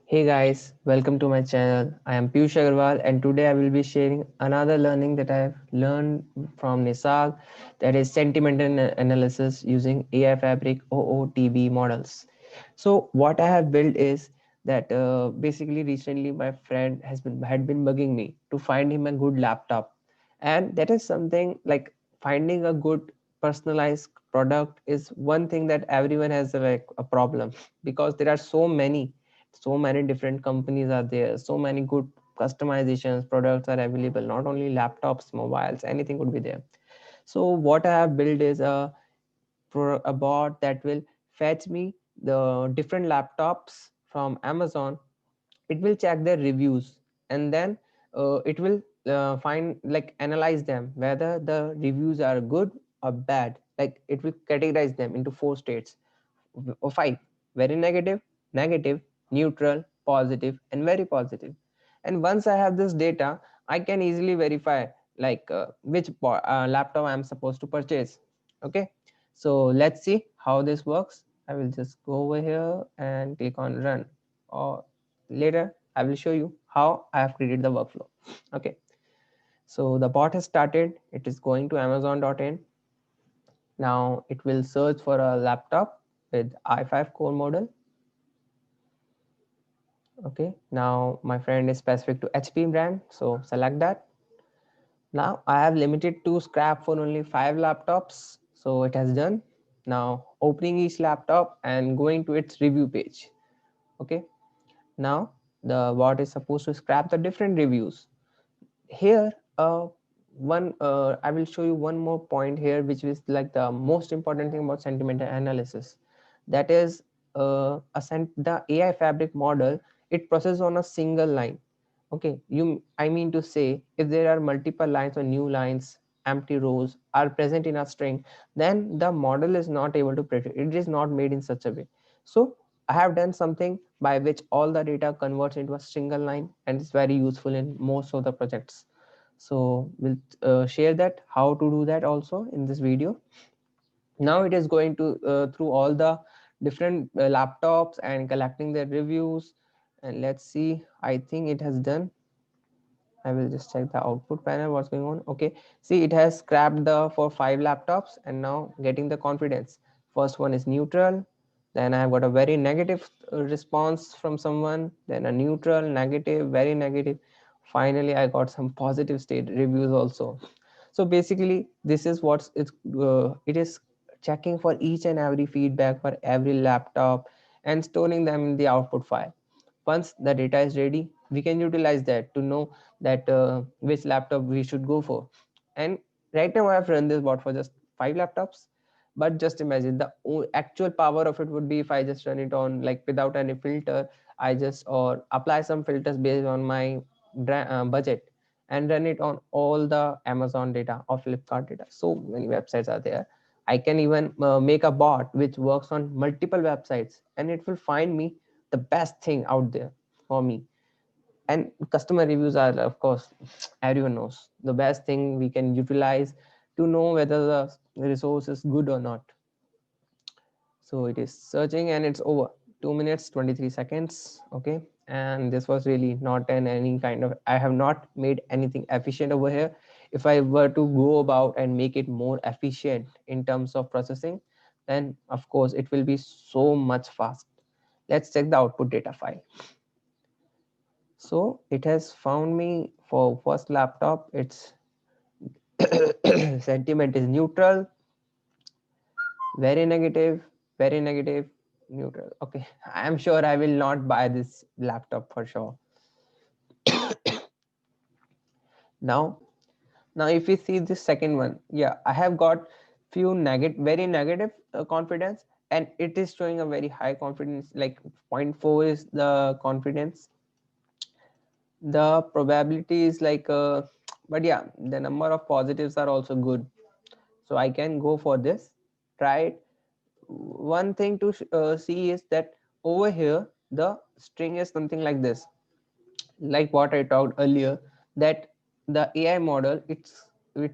Hey guys, welcome to my channel. I am Piyush Agarwal and today I will be sharing another learning that I have learned from Nisag, that is sentiment analysis using AI Fabric OOTB models. So what I have built is that basically recently my friend had been bugging me to find him a good laptop, and that is something like finding a good personalized product is one thing that everyone has a problem because there are so many different companies are there, so many good customizations products are available, not only laptops, mobiles, anything could be there. So what I have built is a bot that will fetch me the different laptops from Amazon. It will check their reviews, and then it will find, like, analyze them whether the reviews are good or bad. Like, it will categorize them into four states or five: very negative, negative, neutral, positive, and very positive. And once I have this data, I can easily verify, like, which laptop I'm supposed to purchase. Okay, so let's see how this works. I will just go over here and click on run, or later I will show you how I have created the workflow. Okay, so the bot has started. It is going to amazon.in. Now it will search for a laptop with i5 core model. Okay, now my friend is specific to HP brand, so select that. Now I have limited to scrap for only 5 laptops, so it has done. Now opening each laptop and going to its review page. Okay, now the bot is supposed to scrap the different reviews. Here one I will show you one more point here, which is like the most important thing about sentimental analysis. That is, the AI fabric model, it processes on a single line. Okay, I mean to say, if there are multiple lines or new lines, empty rows are present in a string, then the model is not able to predict. It is not made in such a way. So I have done something by which all the data converts into a single line, and it's very useful in most of the projects. So we'll share that how to do that also in this video. Now it is going to through all the different laptops and collecting their reviews. And let's see, I think it has done. I will just check the output panel, what's going on. Okay, see, it has scrapped the for 5 laptops and now getting the confidence. First one is neutral, then I have got a very negative response from someone, then a neutral, negative, very negative. Finally I got some positive state reviews also. So basically this is what it is checking for each and every feedback for every laptop and storing them in the output file. Once the data is ready, we can utilize that to know that which laptop we should go for. And right now I have run this bot for just 5 laptops, but just imagine the actual power of it would be if I just run it on, like, without any filter. I just or apply some filters based on my budget and run it on all the Amazon data or Flipkart data. So many websites are there. I can even make a bot which works on multiple websites, and it will find me the best thing out there for me. And customer reviews are, of course, everyone knows the best thing we can utilize to know whether the resource is good or not. So it is searching and it's over. 2 minutes 23 seconds. Okay, and this was really not an any kind of, I have not made anything efficient over here. If I were to go about and make it more efficient in terms of processing, then of course it will be so much fast. Let's check the output data file. So it has found me for first laptop, its sentiment is neutral, very negative, very negative, neutral. Okay, I am sure I will not buy this laptop for sure. Now, now if you see this second one, yeah, I have got few negative, very negative confidence, and it is showing a very high confidence, like zero point 0.4 is the confidence. The probability is like but yeah, the number of positives are also good, so I can go for this, try it. One thing to see is that over here the string is something like this, like what I talked earlier, that the AI model, it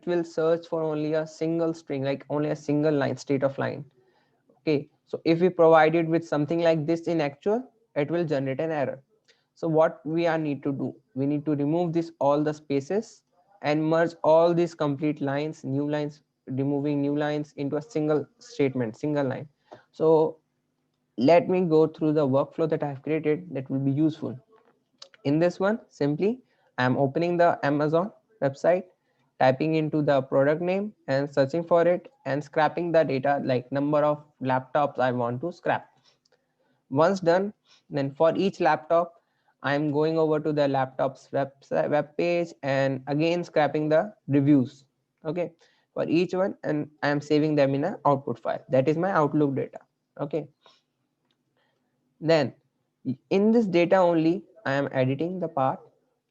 will search for only a single string, like only a single line, state of line. Okay, so if we provide it with something like this in actual, it will generate an error. So what we are need to do, we need to remove this all the spaces and merge all these complete lines, new lines, removing new lines into a single statement, single line. So let me go through the workflow that I have created that will be useful. In this one, simply I am opening the Amazon website, typing into the product name and searching for it and scrapping the data like number of laptops I want to scrap. Once done, then for each laptop, I'm going over to the laptop's web page and again scrapping the reviews. Okay, for each one, and I'm saving them in an output file. That is my Outlook data. Okay, then in this data only, I am editing the part.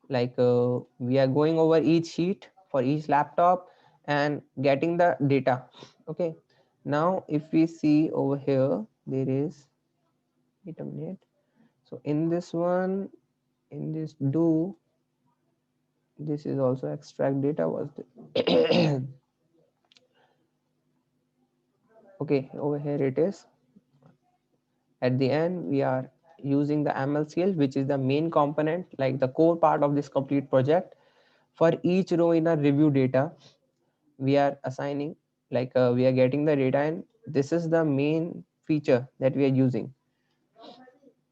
Like we are going over each sheet for each laptop and getting the data. Okay, now if we see over here, there is, wait a minute. So in this one, in this do, this is also extract data was the okay, over here it is. At the end, we are using the ML scale, which is the main component, like the core part of this complete project. For each row in our review data, we are assigning, like we are getting the data, and this is the main feature that we are using.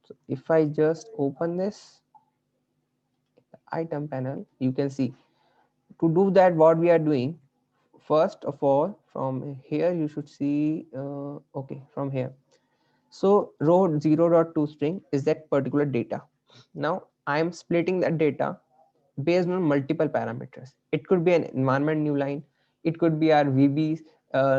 So if I just open this item panel, you can see to do that what we are doing. First of all, from here you should see okay, from here. So row 0.2 string is that particular data. Now I am splitting that data based on multiple parameters. It could be an environment new line, it could be our VB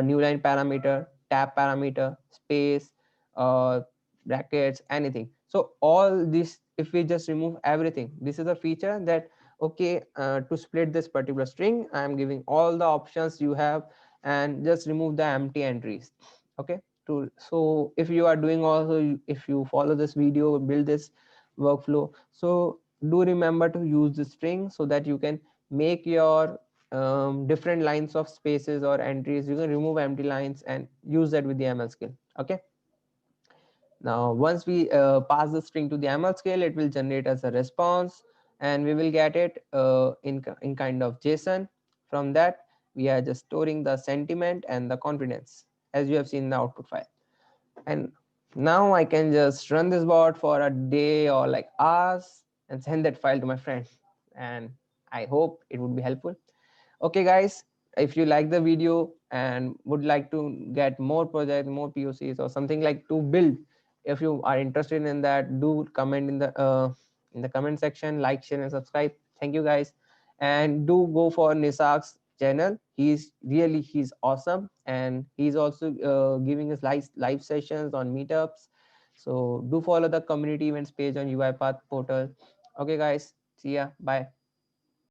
new line parameter, tab parameter, space, uh, brackets, anything. So all this, if we just remove everything, this is a feature that okay, to split this particular string, I am giving all the options you have and just remove the empty entries. Okay, to so if you are doing also, if you follow this video, build this workflow, so do remember to use the string so that you can make your different lines of spaces or entries. You can remove empty lines and use that with the ML skill. Okay, now once we pass the string to the ML scale, it will generate as a response and we will get it in kind of JSON. From that, we are just storing the sentiment and the confidence as you have seen in the output file. And now I can just run this bot for a day or like hours and send that file to my friend. And I hope it would be helpful. Okay, guys, if you like the video and would like to get more projects, more POCs or something like to build, if you are interested in that, do comment in the comment section, like, share, and subscribe. Thank you, guys, and do go for Nisak's channel. He's awesome, and he's also giving us live sessions on meetups. So do follow the community events page on UiPath portal. Okay, guys, see ya. Bye.